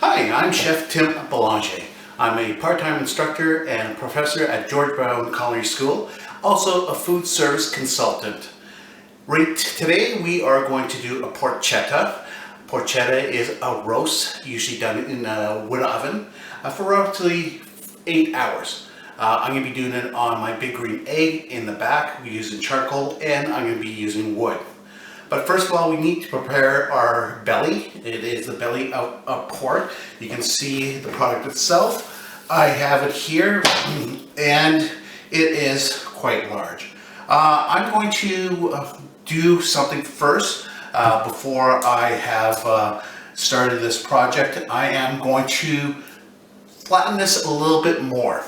Hi, I'm Chef Tim Belanger. I'm a part-time instructor and professor at George Brown Culinary School, also a food service consultant. Today we are going to do a porchetta. Porchetta is a roast, usually done in a wood oven for roughly 8 hours. I'm going to be doing it on my big green egg in the back. We're using charcoal, and I'm going to be using wood. But first of all, we need to prepare our belly. It is the belly of pork. You can see the product itself. I have it here, and it is quite large. I'm going to do something first before I have started this project. I am going to flatten this a little bit more.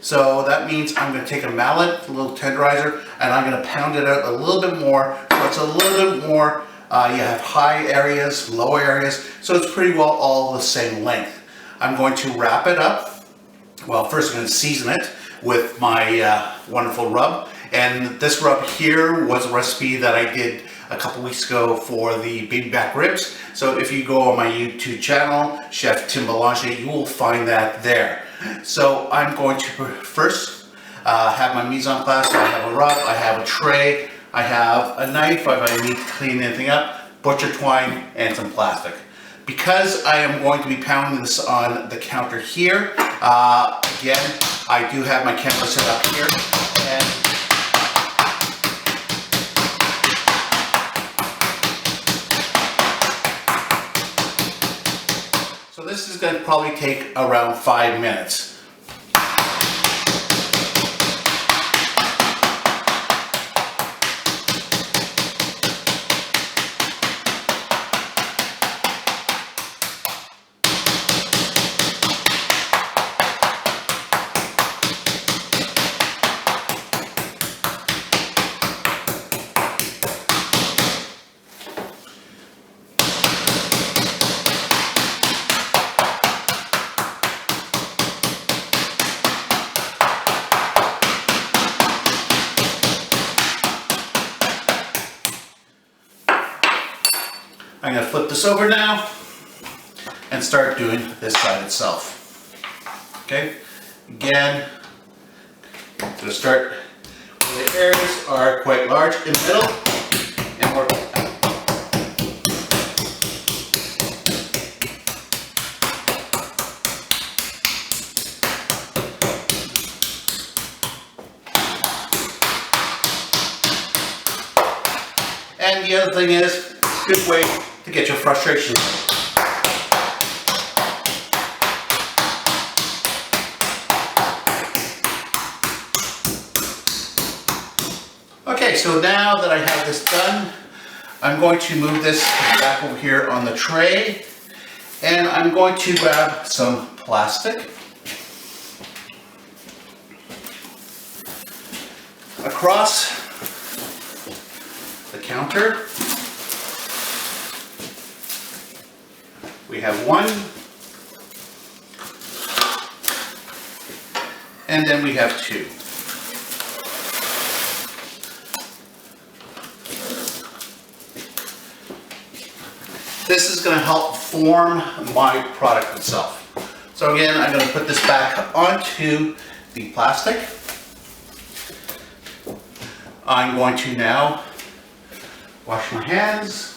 So that means I'm going to take a mallet, a little tenderizer, and I'm going to pound it out a little bit more. So it's a little bit more, you have high areas, low areas, so it's pretty well all the same length. I'm going to wrap it up. Well, first I'm going to season it with my wonderful rub. And this rub here was a recipe that I did a couple weeks ago for the baby back ribs. So if you go on my YouTube channel, Chef Tim Belanger, you will find that there. So I'm going to first have my mise en place. I have a rub, I have a tray, I have a knife if I need to clean anything up, butcher twine, and some plastic. Because I am going to be pounding this on the counter here, again, I do have my camera set up here, and so this is going to probably take around 5 minutes. I'm going to flip this over now and start doing this side itself. Okay, again, I'm going to start where the areas are quite large in the middle and work it out. And the other thing is, good way to get your frustration. Okay, so now that I have this done, I'm going to move this back over here on the tray, and I'm going to grab some plastic across the counter. We have one, and then we have two. This is going to help form my product itself. So again, I'm going to put this back onto the plastic. I'm going to now wash my hands.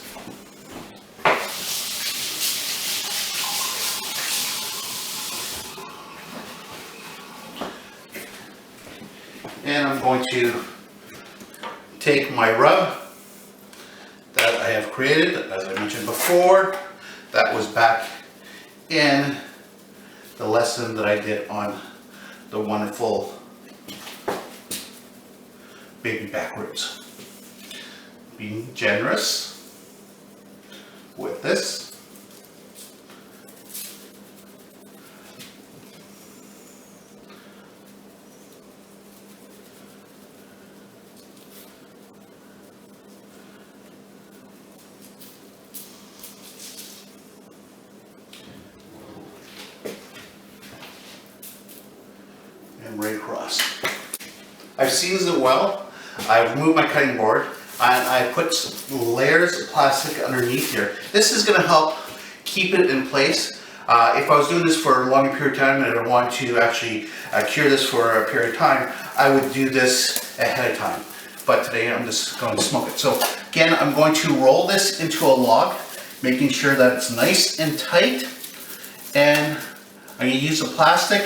And I'm going to take my rub that I have created, as I mentioned before, that was back in the lesson that I did on the wonderful baby back ribs. Being generous with this. And right across. I've seasoned it well. I've removed my cutting board, and I put layers of plastic underneath here. This is going to help keep it in place. If I was doing this for a longer period of time and I want to actually cure this for a period of time, I would do this ahead of time. But today I'm just going to smoke it. So again, I'm going to roll this into a log, making sure that it's nice and tight. And I'm going to use the plastic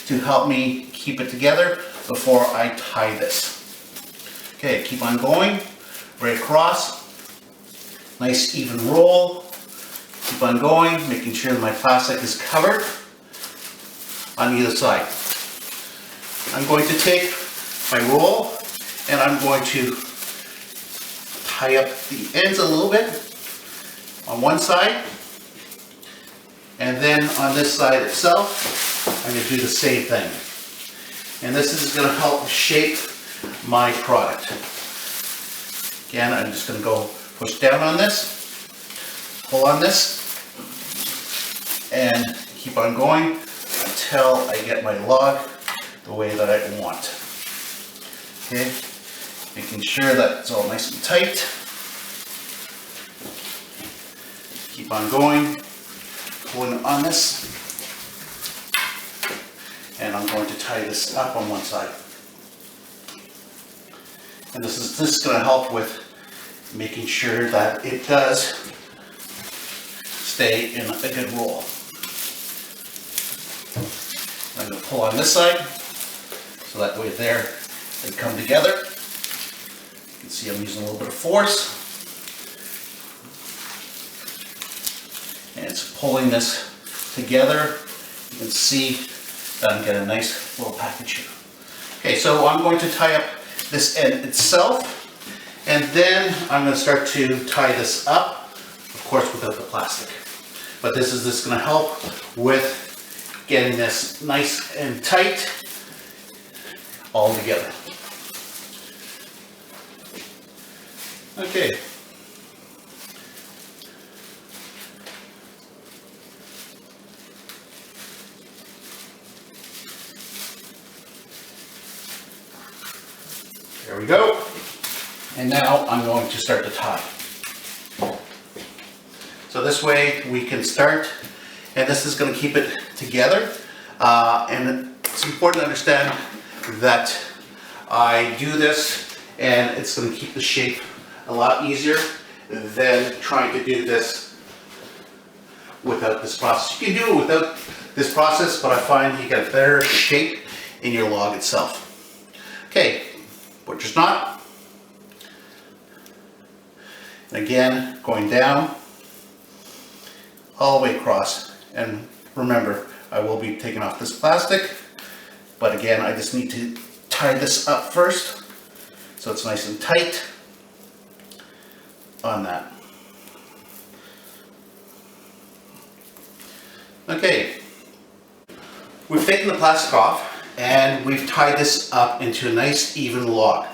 to help me keep it together before I tie this. Okay, keep on going, right across. Nice even roll. Keep on going, making sure my plastic is covered on either side. I'm going to take my roll and I'm going to tie up the ends a little bit on one side, and then on this side itself I'm going to do the same thing. And this is going to help shape my product. Again, I'm just going to go push down on this, pull on this, and keep on going until I get my log the way that I want. Okay, making sure that it's all nice and tight. Keep on going, pulling on this, and I'm going to tie this up on one side. And this is going to help with making sure that it does stay in a good roll. I'm going to pull on this side, so that way there they come together. You can see I'm using a little bit of force. And it's pulling this together. You can see that I'm getting a nice little package here. Okay, so I'm going to tie up this end itself, and then I'm going to start to tie this up, of course without the plastic. But this is just going to help with getting this nice and tight all together. Okay. There we go. And now I'm going to start to tie. So this way we can start, and this is going to keep it together. And it's important to understand that I do this, and it's going to keep the shape a lot easier than trying to do this without this process. You can do it without this process, but I find you get a better shape in your log itself. Okay, butcher's knot. And again, going down all the way across. And remember, I will be taking off this plastic, but again, I just need to tie this up first so it's nice and tight on that. Okay, we've taken the plastic off and we've tied this up into a nice even log.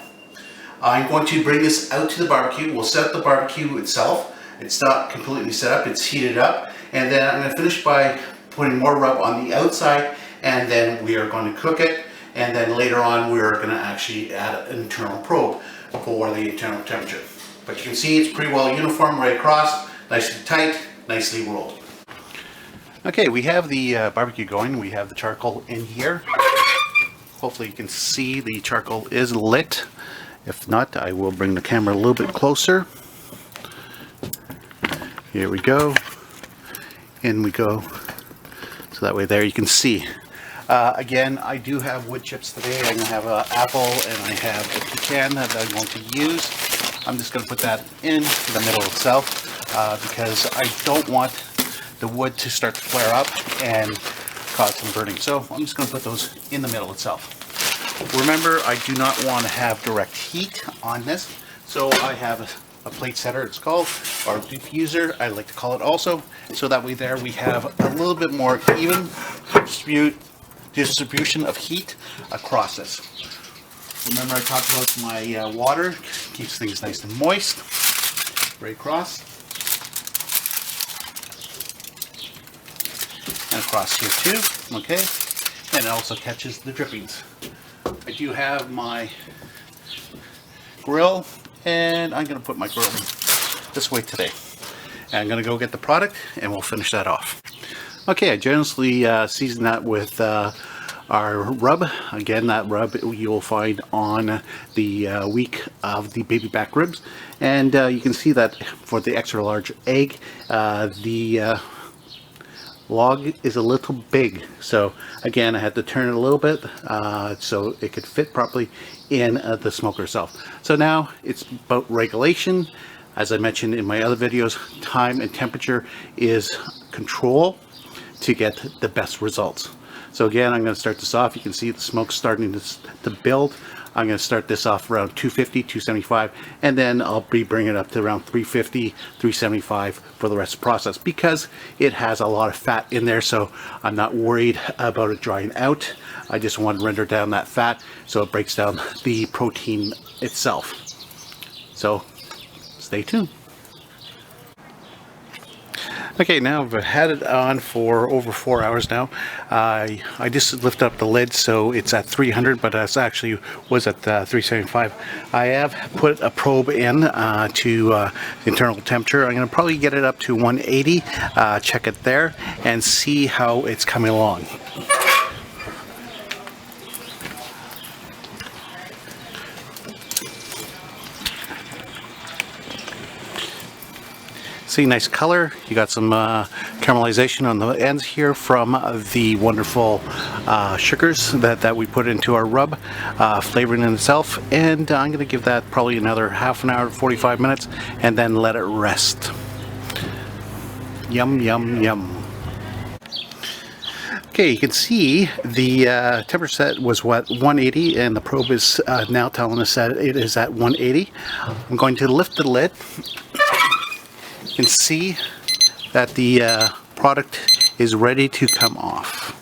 I'm going to bring this out to the barbecue. We'll set up the barbecue itself. It's not completely set up, it's heated up. And then I'm going to finish by putting more rub on the outside, and then we are going to cook it. And then later on we are going to actually add an internal probe for the internal temperature. But you can see it's pretty well uniform right across, nice and tight, nicely rolled. Okay, we have the barbecue going. We have the charcoal in here. Hopefully you can see the charcoal is lit. If not, I will bring the camera a little bit closer. Here we go. In we go. So that way there you can see. Again, I do have wood chips today. I'm going to have an apple and I have a pecan that I'm going to use. I'm just going to put that in the middle itself because I don't want the wood to start to flare up and cause some burning. So I'm just going to put those in the middle itself. Remember, I do not want to have direct heat on this, so I have a plate setter, it's called, or diffuser, I like to call it also, so that way there we have a little bit more even distribution of heat across this. Remember I talked about my water, keeps things nice and moist, right across, and across here too, okay, and it also catches the drippings. I do have my grill, and I'm going to put my grill this way today. And I'm going to go get the product and we'll finish that off. Okay, I generously season that with our rub. Again, that rub you'll find on the week of the baby back ribs. And you can see that for the extra large egg, the log is a little big. So again, I had to turn it a little bit so it could fit properly in the smoker itself. So now it's about regulation. As I mentioned in my other videos, time and temperature is control to get the best results. So again, I'm going to start this off. You can see the smoke starting to build. I'm going to start this off around 250, 275, and then I'll be bringing it up to around 350, 375 for the rest of the process, because it has a lot of fat in there, so I'm not worried about it drying out. I just want to render down that fat so it breaks down the protein itself. So stay tuned. Okay, now I've had it on for over 4 hours now. I just lifted up the lid, so it's at 300, but it actually was at 375. I have put a probe in to internal temperature. I'm going to probably get it up to 180, check it there, and see how it's coming along. See, nice color. You got some caramelization on the ends here from the wonderful sugars that we put into our rub, flavoring in itself. And I'm going to give that probably another half an hour, 45 minutes, and then let it rest. Yum, yum, yum. Okay, you can see the temperature set was what, 180, and the probe is now telling us that it is at 180. I'm going to lift the lid. You can see that the product is ready to come off.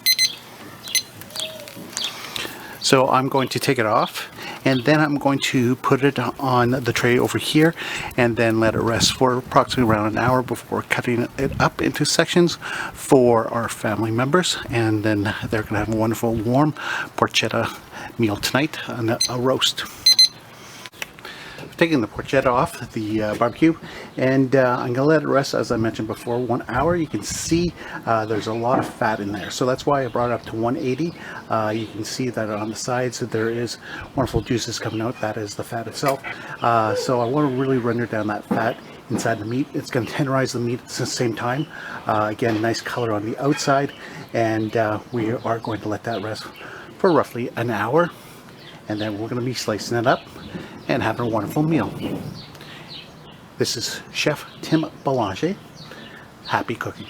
So I'm going to take it off, and then I'm going to put it on the tray over here and then let it rest for approximately around an hour before cutting it up into sections for our family members. And then they're going to have a wonderful warm porchetta meal tonight, a roast. Taking the porchetta off the barbecue, and I'm going to let it rest, as I mentioned before, 1 hour. You can see there's a lot of fat in there, so that's why I brought it up to 180. You can see that on the sides that there is wonderful juices coming out. That is the fat itself. So I want to really render down that fat inside the meat. It's going to tenderize the meat at the same time. Again, nice color on the outside, and we are going to let that rest for roughly an hour, and then we're going to be slicing it up and having a wonderful meal. This is Chef Tim Belanger. Happy cooking.